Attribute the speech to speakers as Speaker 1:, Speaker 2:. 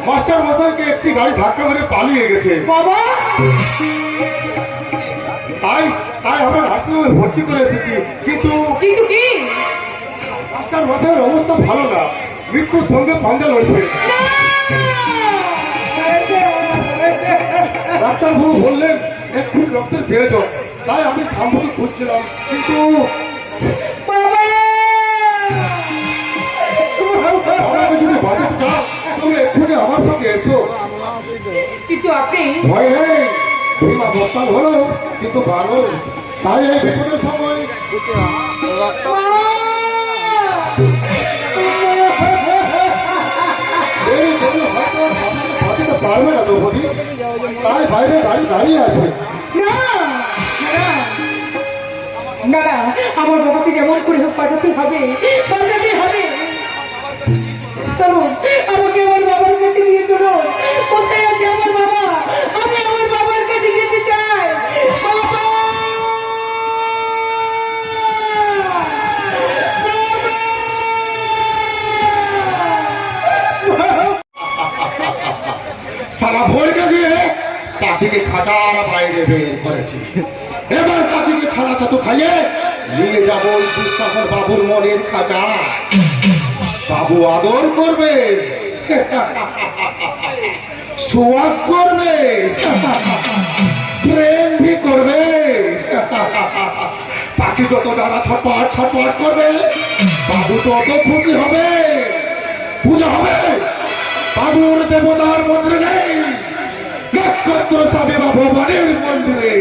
Speaker 1: Master মশাইকে একটি গাড়ি ধাক্কা মেরে পালিয়ে গেছে
Speaker 2: বাবা।
Speaker 1: তাই তাই আমরা নার্সিংহোমে ভর্তি করে এসেছি, কিন্তু
Speaker 2: কিন্তু কি?
Speaker 1: মাস্টার মশাইয়ের অবস্থা ভালো না, মৃত্যুর সঙ্গে পাঞ্জা লড়ছে। ডাক্তার বাবু বললেন একটু রক্তের প্রয়োজন, তাই আমি সামনে খুঁজছিলাম, কিন্তু আমাকে যদি বাঁচাতে চাও তুমি এক্ষুনি আমার সঙ্গে এসো।
Speaker 2: কিন্তু আপনি
Speaker 1: ভয় নেই, ভীমা বস্তাল হলো কিন্তু ভালো, তাই এই বিপদের সময় এই যদি হয়তো বাঁচাতে পারবে না দ্রৌপদী, তাই বাইরে গাড়ি দাঁড়িয়ে আছে।
Speaker 2: না না না, আমার বাবাকে যেমন করে হোক বাঁচাতে হবে, বাঁচাতে হবে। চলো আমাকে আমার বাবার কাছে নিয়ে চলো। কোথায় আছে আমার বাবা? আমি আমার বাবার কাছে যেতে চাই। বাবা!
Speaker 1: সারা ভোরকে দিয়ে পাখিকে খাঁচার বাইরে বের করেছি, এবার পাখিকে ছাড়া ছাতু খাইয়ে নিয়ে যাব ওই দুঃশাসন বাবুর মনের খাঁচা। বাবু আদর করবে, সোয়াগ করবে, প্রেম ভি করবে। পাখি যত যারা ছটপট ছটপট করবে, বাবু তত খুশি হবে। পূজা হবে বাবুর দেবতার মন্দিরে নেই, নক্ষত্র সাবে বা ভবানীর মন্দিরে।